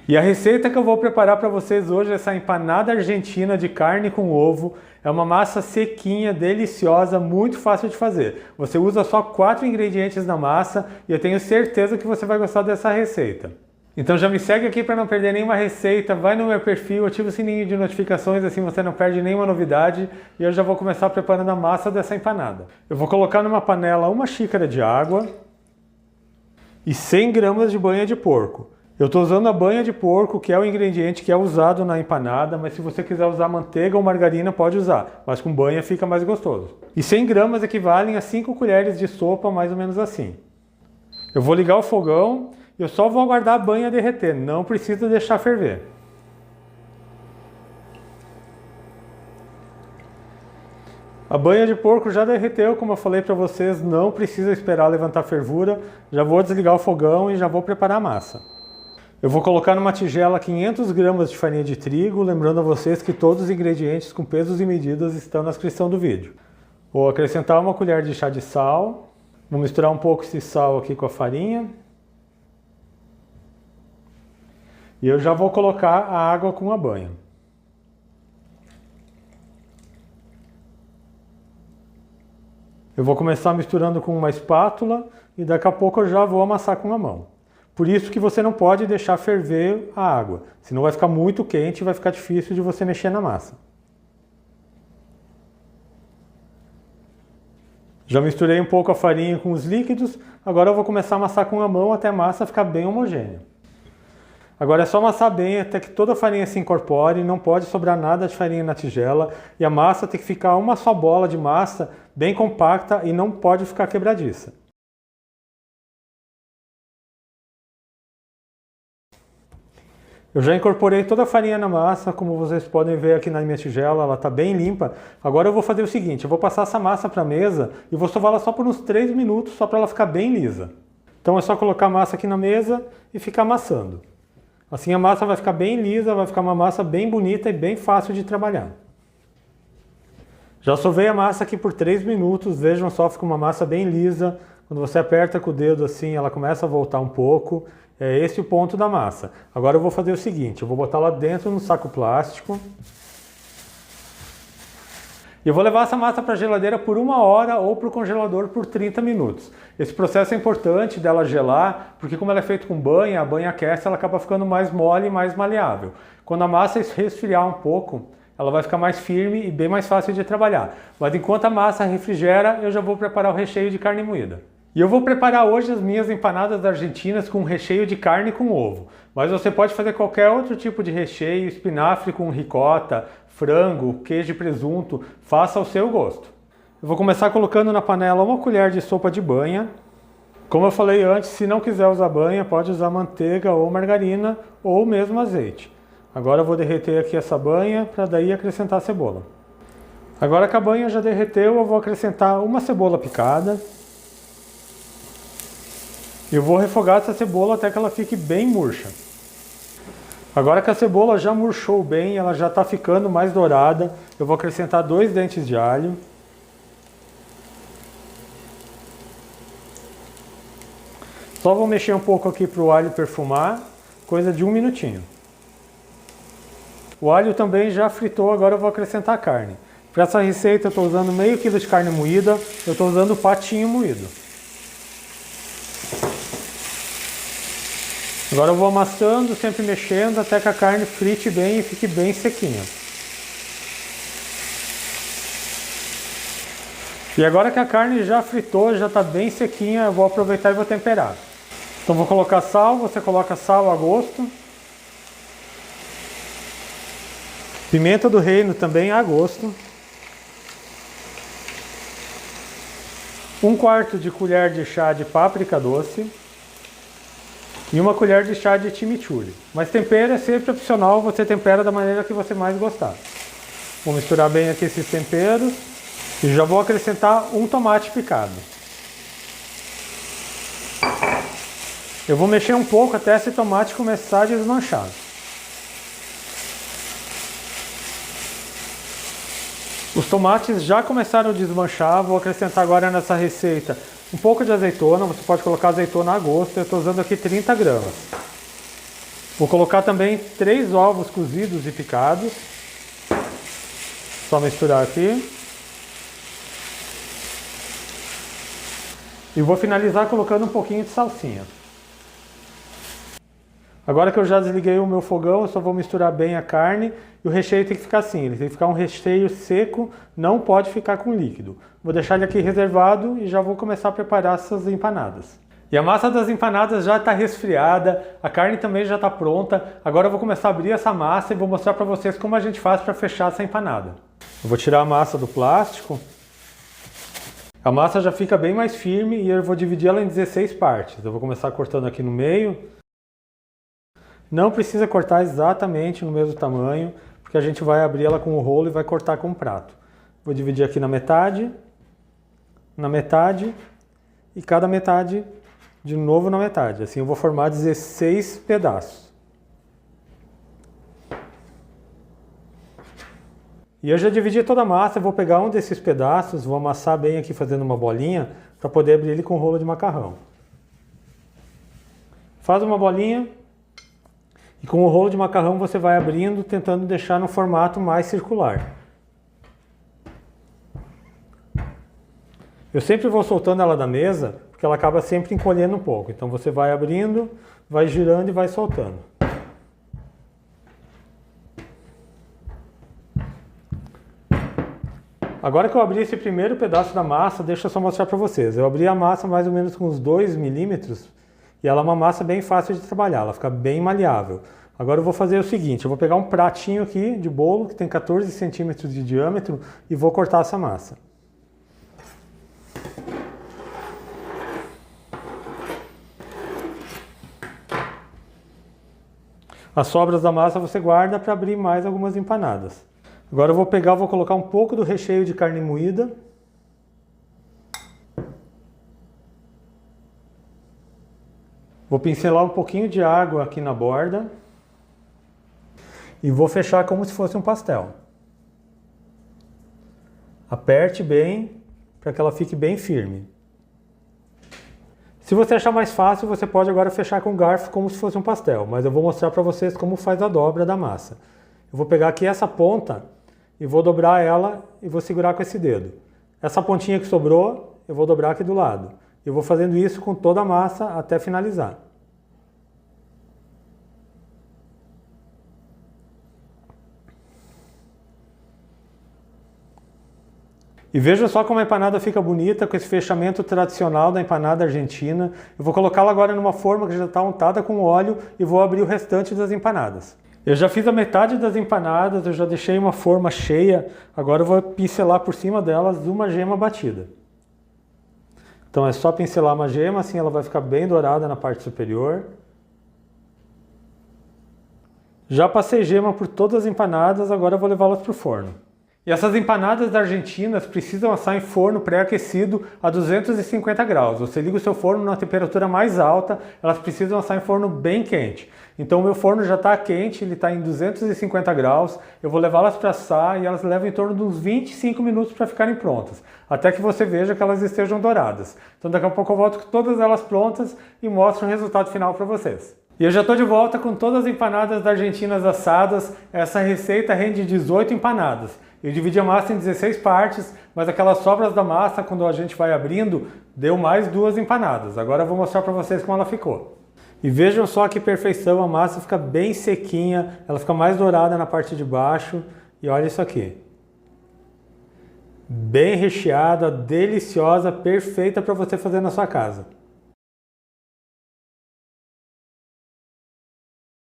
E a receita que eu vou preparar para vocês hoje é essa empanada argentina de carne com ovo. É uma massa sequinha, deliciosa, muito fácil de fazer. Você usa só 4 ingredientes na massa e eu tenho certeza que você vai gostar dessa receita. Então já me segue aqui para não perder nenhuma receita, vai no meu perfil, ativa o sininho de notificações, assim você não perde nenhuma novidade. E eu já vou começar preparando a massa dessa empanada. Eu vou colocar numa panela 1 xícara de água e 100 gramas de banha de porco. Eu estou usando a banha de porco, que é o ingrediente que é usado na empanada, mas se você quiser usar manteiga ou margarina, pode usar, mas com banha fica mais gostoso. E 100 gramas equivalem a 5 colheres de sopa, mais ou menos assim. Eu vou ligar o fogão e eu só vou aguardar a banha derreter, não precisa deixar ferver. A banha de porco já derreteu, como eu falei para vocês, não precisa esperar levantar fervura. Já vou desligar o fogão e já vou preparar a massa. Eu vou colocar numa tigela 500 gramas de farinha de trigo, lembrando a vocês que todos os ingredientes com pesos e medidas estão na descrição do vídeo. Vou acrescentar 1 colher de chá de sal, vou misturar um pouco esse sal aqui com a farinha. E eu já vou colocar a água com a banha. Eu vou começar misturando com uma espátula e daqui a pouco eu já vou amassar com a mão. Por isso que você não pode deixar ferver a água, senão vai ficar muito quente e vai ficar difícil de você mexer na massa. Já misturei um pouco a farinha com os líquidos, agora eu vou começar a amassar com a mão até a massa ficar bem homogênea. Agora é só amassar bem até que toda a farinha se incorpore, não pode sobrar nada de farinha na tigela e a massa tem que ficar uma só bola de massa bem compacta e não pode ficar quebradiça. Eu já incorporei toda a farinha na massa, como vocês podem ver aqui na minha tigela, ela está bem limpa. Agora eu vou fazer o seguinte, eu vou passar essa massa para a mesa e vou sovar ela só por uns 3 minutos, só para ela ficar bem lisa. Então é só colocar a massa aqui na mesa e ficar amassando. Assim a massa vai ficar bem lisa, vai ficar uma massa bem bonita e bem fácil de trabalhar. Já sovei a massa aqui por 3 minutos, vejam só, fica uma massa bem lisa. Quando você aperta com o dedo assim, ela começa a voltar um pouco. É esse o ponto da massa. Agora eu vou fazer o seguinte, eu vou botar lá dentro no saco plástico. E eu vou levar essa massa para a geladeira por 1 hora ou para o congelador por 30 minutos. Esse processo é importante dela gelar, porque como ela é feita com banha, a banha aquece, ela acaba ficando mais mole e mais maleável. Quando a massa resfriar um pouco, ela vai ficar mais firme e bem mais fácil de trabalhar. Mas enquanto a massa refrigera, eu já vou preparar o recheio de carne moída. E eu vou preparar hoje as minhas empanadas argentinas com recheio de carne com ovo. Mas você pode fazer qualquer outro tipo de recheio, espinafre com ricota, frango, queijo e presunto, faça ao seu gosto. Eu vou começar colocando na panela 1 colher de sopa de banha. Como eu falei antes, se não quiser usar banha, pode usar manteiga ou margarina ou mesmo azeite. Agora eu vou derreter aqui essa banha para daí acrescentar a cebola. Agora que a banha já derreteu, eu vou acrescentar uma cebola picada. Eu vou refogar essa cebola até que ela fique bem murcha. Agora que a cebola já murchou bem, ela já está ficando mais dourada, eu vou acrescentar 2 dentes de alho. Só vou mexer um pouco aqui para o alho perfumar, coisa de 1 minutinho. O alho também já fritou, agora eu vou acrescentar a carne. Para essa receita eu estou usando meio quilo de carne moída, eu estou usando patinho moído. Agora eu vou amassando, sempre mexendo, até que a carne frite bem e fique bem sequinha. E agora que a carne já fritou, já está bem sequinha, eu vou aproveitar e vou temperar. Então vou colocar sal, você coloca sal a gosto. Pimenta do reino também a gosto. 1/4 de colher de chá de páprica doce. E 1 colher de chá de chimichurri. Mas tempero é sempre opcional, você tempera da maneira que você mais gostar. Vou misturar bem aqui esses temperos. E já vou acrescentar 1 tomate picado. Eu vou mexer um pouco até esse tomate começar a desmanchar. Os tomates já começaram a desmanchar, vou acrescentar agora nessa receita um pouco de azeitona, você pode colocar azeitona a gosto, eu estou usando aqui 30 gramas. Vou colocar também 3 ovos cozidos e picados. Só misturar aqui. E vou finalizar colocando um pouquinho de salsinha. Agora que eu já desliguei o meu fogão, eu só vou misturar bem a carne e o recheio tem que ficar assim, ele tem que ficar um recheio seco, não pode ficar com líquido. Vou deixar ele aqui reservado e já vou começar a preparar essas empanadas. E a massa das empanadas já está resfriada, a carne também já está pronta. Agora eu vou começar a abrir essa massa e vou mostrar para vocês como a gente faz para fechar essa empanada. Eu vou tirar a massa do plástico. A massa já fica bem mais firme e eu vou dividir ela em 16 partes. Eu vou começar cortando aqui no meio. Não precisa cortar exatamente no mesmo tamanho, porque a gente vai abrir ela com o rolo e vai cortar com um prato. Vou dividir aqui na metade e cada metade de novo na metade. Assim eu vou formar 16 pedaços. E eu já dividi toda a massa, eu vou pegar um desses pedaços, vou amassar bem aqui fazendo uma bolinha, para poder abrir ele com rolo de macarrão. Faz uma bolinha. E com o rolo de macarrão você vai abrindo, tentando deixar no formato mais circular. Eu sempre vou soltando ela da mesa, porque ela acaba sempre encolhendo um pouco. Então você vai abrindo, vai girando e vai soltando. Agora que eu abri esse primeiro pedaço da massa, deixa eu só mostrar para vocês. Eu abri a massa mais ou menos com uns 2 milímetros. E ela é uma massa bem fácil de trabalhar, ela fica bem maleável. Agora eu vou fazer o seguinte, eu vou pegar um pratinho aqui de bolo, que tem 14 centímetros de diâmetro, e vou cortar essa massa. As sobras da massa você guarda para abrir mais algumas empanadas. Agora eu vou colocar um pouco do recheio de carne moída. Vou pincelar um pouquinho de água aqui na borda e vou fechar como se fosse um pastel. Aperte bem para que ela fique bem firme. Se você achar mais fácil, você pode agora fechar com o garfo como se fosse um pastel, mas eu vou mostrar para vocês como faz a dobra da massa. Eu vou pegar aqui essa ponta e vou dobrar ela e vou segurar com esse dedo. Essa pontinha que sobrou, eu vou dobrar aqui do lado. Eu vou fazendo isso com toda a massa até finalizar. E veja só como a empanada fica bonita com esse fechamento tradicional da empanada argentina. Eu vou colocá-la agora numa forma que já está untada com óleo e vou abrir o restante das empanadas. Eu já fiz a metade das empanadas, eu já deixei uma forma cheia. Agora eu vou pincelar por cima delas uma gema batida. Então é só pincelar uma gema, assim ela vai ficar bem dourada na parte superior. Já passei gema por todas as empanadas, agora eu vou levá-las para o forno. E essas empanadas argentinas precisam assar em forno pré-aquecido a 250 graus. Você liga o seu forno na temperatura mais alta, elas precisam assar em forno bem quente. Então o meu forno já está quente, ele está em 250 graus. Eu vou levá-las para assar e elas levam em torno de uns 25 minutos para ficarem prontas. Até que você veja que elas estejam douradas. Então daqui a pouco eu volto com todas elas prontas e mostro o resultado final para vocês. E eu já estou de volta com todas as empanadas argentinas assadas. Essa receita rende 18 empanadas. Eu dividi a massa em 16 partes, mas aquelas sobras da massa, quando a gente vai abrindo, deu mais 2 empanadas. Agora eu vou mostrar para vocês como ela ficou. E vejam só que perfeição, a massa fica bem sequinha, ela fica mais dourada na parte de baixo. E olha isso aqui. Bem recheada, deliciosa, perfeita para você fazer na sua casa.